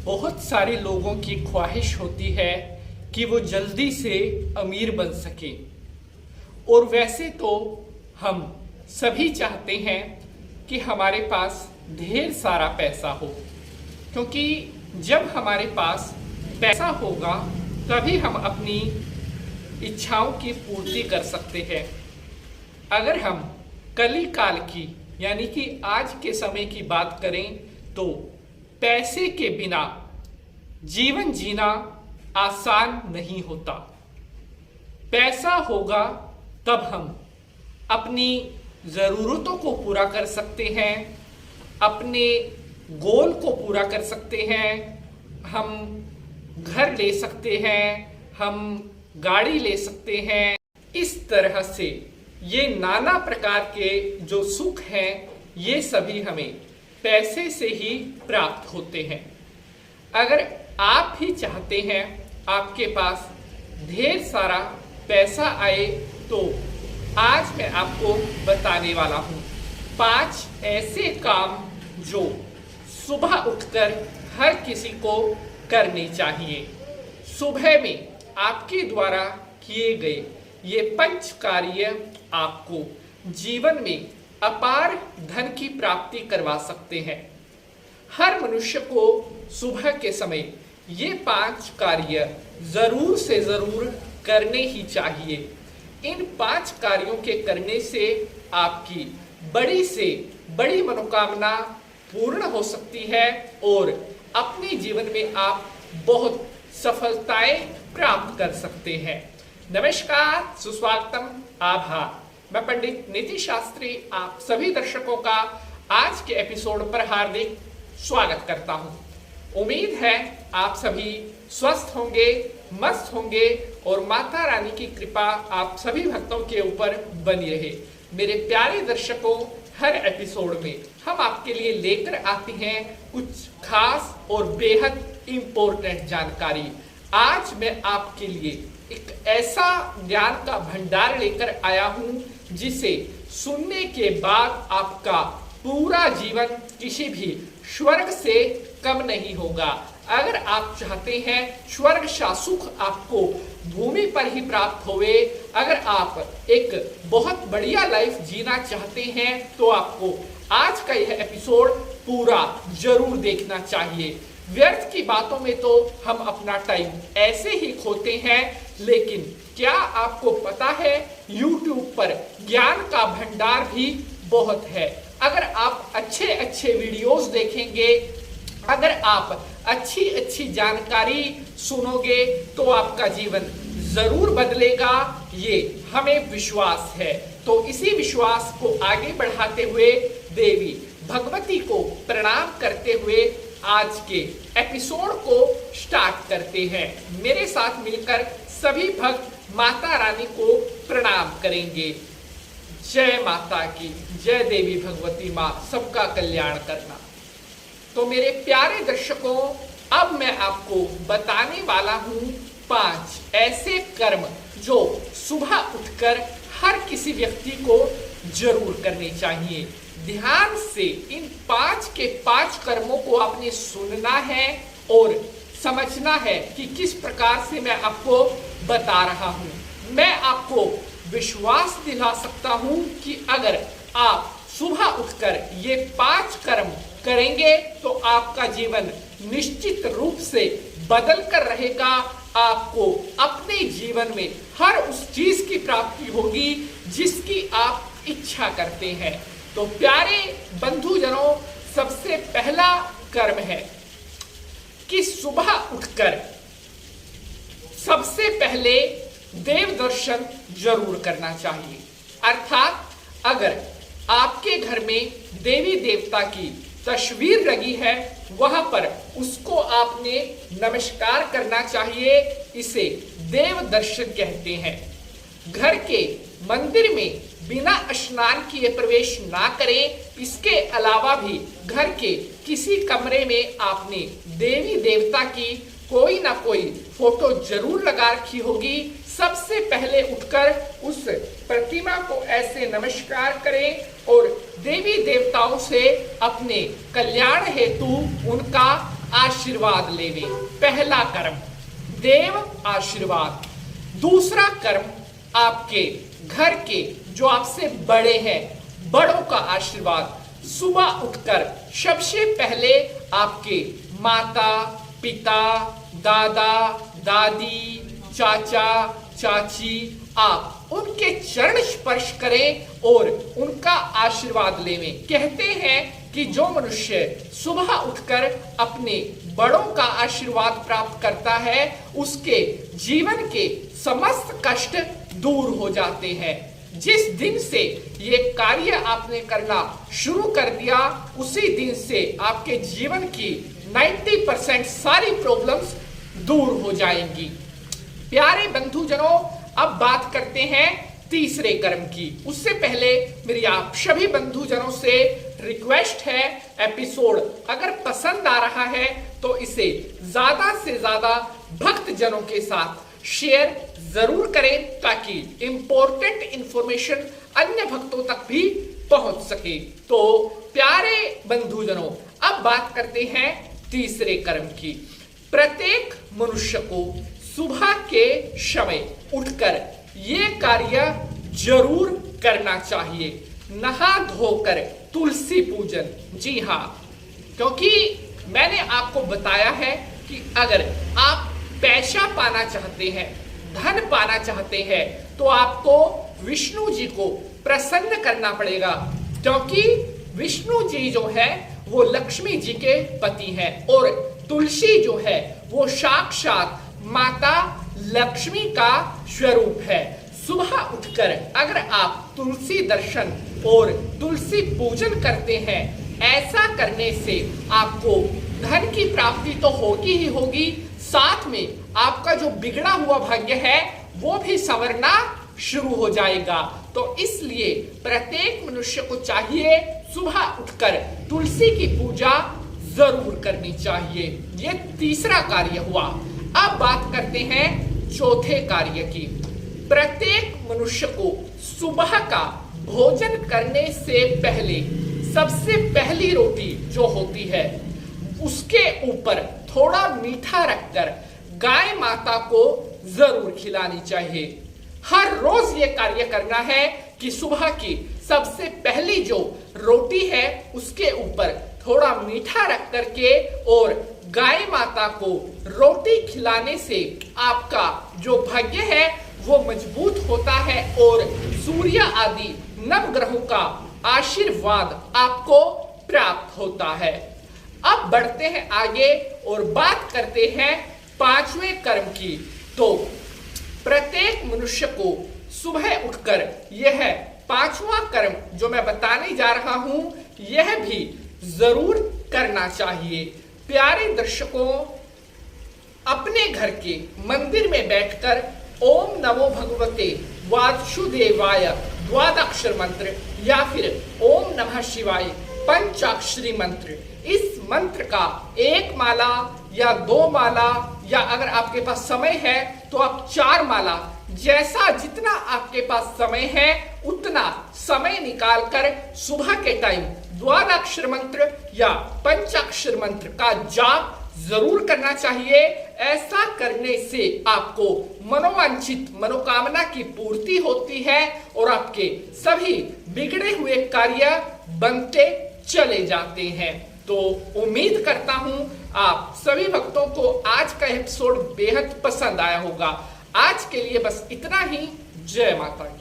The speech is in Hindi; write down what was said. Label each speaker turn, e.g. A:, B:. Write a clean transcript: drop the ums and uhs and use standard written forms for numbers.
A: बहुत सारे लोगों की ख्वाहिश होती है कि वो जल्दी से अमीर बन सके। और वैसे तो हम सभी चाहते हैं कि हमारे पास ढेर सारा पैसा हो, क्योंकि जब हमारे पास पैसा होगा तभी हम अपनी इच्छाओं की पूर्ति कर सकते हैं। अगर हम कली काल की यानी कि आज के समय की बात करें तो पैसे के बिना जीवन जीना आसान नहीं होता। पैसा होगा तब हम अपनी ज़रूरतों को पूरा कर सकते हैं, अपने गोल को पूरा कर सकते हैं, हम घर ले सकते हैं, हम गाड़ी ले सकते हैं। इस तरह से ये नाना प्रकार के जो सुख हैं ये सभी हमें पैसे से ही प्राप्त होते हैं। अगर आप भी चाहते हैं आपके पास ढेर सारा पैसा आए तो आज मैं आपको बताने वाला हूँ 5 ऐसे काम जो सुबह उठकर हर किसी को करने चाहिए। सुबह में आपके द्वारा किए गए ये 5 कार्य आपको जीवन में अपार धन की प्राप्ति करवा सकते हैं। हर मनुष्य को सुबह के समय ये 5 कार्य जरूर से जरूर करने ही चाहिए। इन 5 कार्यों के करने से आपकी बड़ी से बड़ी मनोकामना पूर्ण हो सकती है और अपने जीवन में आप बहुत सफलताएं प्राप्त कर सकते हैं। नमस्कार, सुस्वागतम, आभार। मैं पंडित नीति शास्त्री आप सभी दर्शकों का आज के एपिसोड पर हार्दिक स्वागत करता हूं। उम्मीद है आप सभी स्वस्थ होंगे, मस्त होंगे और माता रानी की कृपा आप सभी भक्तों के ऊपर बनी रहे। मेरे प्यारे दर्शकों, हर एपिसोड में हम आपके लिए लेकर आते हैं कुछ खास और बेहद इंपॉर्टेंट जानकारी। आज मैं आपके लिए एक ऐसा ज्ञान का भंडार लेकर आया हूं जिसे सुनने के बाद आपका पूरा जीवन किसी भी स्वर्ग से कम नहीं होगा। अगर आप चाहते हैं स्वर्ग सा सुख आपको भूमि पर ही प्राप्त होवे, अगर आप एक बहुत बढ़िया लाइफ जीना चाहते हैं तो आपको आज का यह एपिसोड पूरा जरूर देखना चाहिए। व्यर्थ की बातों में तो हम अपना टाइम ऐसे ही खोते हैं, लेकिन क्या आपको पता है YouTube पर ज्ञान का भंडार भी बहुत है। अगर आप अच्छे अच्छे वीडियोस देखेंगे, अगर आप अच्छी अच्छी जानकारी सुनोगे तो आपका जीवन जरूर बदलेगा, ये हमें विश्वास है। तो इसी विश्वास को आगे बढ़ाते हुए देवी भगवती को प्रणाम करते हुए आज के एपिसोड को स्टार्ट करते हैं। मेरे साथ मिलकर सभी भक्त माता रानी को प्रणाम करेंगे। जय माता की, जय देवी भगवती माँ, सबका कल्याण करना। तो मेरे प्यारे दर्शकों, अब मैं आपको बताने वाला हूँ 5 ऐसे कर्म जो सुबह उठकर हर किसी व्यक्ति को जरूर करने चाहिए। ध्यान से इन 5 के 5 कर्मों को आपने सुनना है और समझना है कि किस प्रकार से मैं आपको बता रहा हूँ। मैं आपको विश्वास दिला सकता हूँ कि अगर आप सुबह उठकर ये 5 कर्म करेंगे तो आपका जीवन निश्चित रूप से बदल कर रहेगा। आपको अपने जीवन में हर उस चीज की प्राप्ति होगी जिसकी आप इच्छा करते हैं। तो प्यारे बंधुजनों, सबसे पहला कर्म है कि सुबह उठकर सबसे पहले देव दर्शन जरूर करना चाहिए। अर्थात अगर आपके घर में देवी देवता की तस्वीर लगी है, वहां पर उसको आपने नमस्कार करना चाहिए। इसे देव दर्शन कहते हैं। घर के मंदिर में बिना स्नान किए प्रवेश ना करें। इसके अलावा भी घर के किसी कमरे में आपने देवी देवता की कोई ना कोई फोटो जरूर लगा रखी होगी। सबसे पहले उठकर उस प्रतिमा को ऐसे नमस्कार करें और देवी देवताओं से अपने कल्याण हेतु उनका आशीर्वाद लेवे। पहला कर्म देव आशीर्वाद। दूसरा कर्म आपके घर के जो आपसे बड़े हैं, बड़ों का आशीर्वाद। सुबह उठकर सबसे पहले आपके माता पिता, दादा दादी, चाचा चाची, आप उनके चरण स्पर्श करें और उनका आशीर्वाद लेवें। कहते हैं कि जो मनुष्य सुबह उठकर अपने बड़ों का आशीर्वाद प्राप्त करता है, उसके जीवन के समस्त कष्ट दूर हो जाते हैं। जिस दिन से ये कार्य आपने करना शुरू कर दिया, उसी दिन से आपके जीवन की 90% सारी प्रॉब्लम्स दूर हो जाएंगी। प्यारे बंधुजनों, अब बात करते हैं तीसरे कर्म की। उससे पहले मेरी आप सभी बंधुजनों से रिक्वेस्ट है, एपिसोड अगर पसंद आ रहा है तो इसे ज्यादा से ज्यादा भक्त जनों के साथ शेयर जरूर करें, ताकि इंपॉर्टेंट इंफॉर्मेशन अन्य भक्तों तक भी पहुंच सके। तो प्यारे बंधुजनों, अब बात करते हैं तीसरे कर्म की। प्रत्येक मनुष्य को सुबह के समय उठकर ये कार्य जरूर करना चाहिए, नहा धोकर तुलसी पूजन। जी हाँ, क्योंकि मैंने आपको बताया है कि अगर आप पैसा पाना चाहते हैं, धन पाना चाहते हैं, तो आपको विष्णु जी को प्रसन्न करना पड़ेगा, क्योंकि विष्णु जी जो है वो लक्ष्मी जी के पति हैं और तुलसी जो है वो साक्षात माता लक्ष्मी का स्वरूप है। सुबह उठकर अगर आप तुलसी दर्शन और तुलसी पूजन करते हैं, ऐसा करने से आपको धन की प्राप्ति तो होगी ही होगी, साथ में आपका जो बिगड़ा हुआ भाग्य है वो भी संवरना शुरू हो जाएगा। तो इसलिए प्रत्येक मनुष्य को चाहिए सुबह उठकर तुलसी की पूजा जरूर करनी चाहिए। ये तीसरा कार्य हुआ। अब बात करते हैं चौथे कार्य की। प्रत्येक मनुष्य को सुबह का भोजन करने से पहले सबसे पहली रोटी जो होती है, उसके ऊपर थोड़ा मीठा रखकर गाय माता को जरूर खिलानी चाहिए। हर रोज ये कार्य करना है कि सुबह की सबसे पहली जो रोटी है उसके ऊपर थोड़ा मीठा रख करके और गाय माता को रोटी खिलाने से आपका जो भाग्य है वो मजबूत होता है और सूर्य आदि नवग्रहों का आशीर्वाद आपको प्राप्त होता है। अब बढ़ते हैं आगे और बात करते हैं पांचवें कर्म की। तो प्रत्येक मनुष्य को सुबह उठकर यह पांचवा कर्म जो मैं बताने जा रहा हूं, यह भी जरूर करना चाहिए। प्यारे दर्शकों, अपने घर के मंदिर में बैठकर ओम नमो भगवते वासुदेवाय द्वादक्षर मंत्र या फिर ओम नमः शिवाय पंचाक्षरी मंत्र, इस मंत्र का एक माला या दो माला, या अगर आपके पास समय है तो आप 4 माला, जैसा जितना आपके पास समय है उतना समय निकालकर सुबह के टाइम द्वादक्षर मंत्र या पंचाक्षर मंत्र का जाप जरूर करना चाहिए। ऐसा करने से आपको मनोवांछित मनोकामना की पूर्ति होती है और आपके सभी बिगड़े हुए कार्य बनते चले जाते हैं। तो उम्मीद करता हूं आप सभी भक्तों को आज का एपिसोड बेहद पसंद आया होगा। आज के लिए बस इतना ही। जय माता की।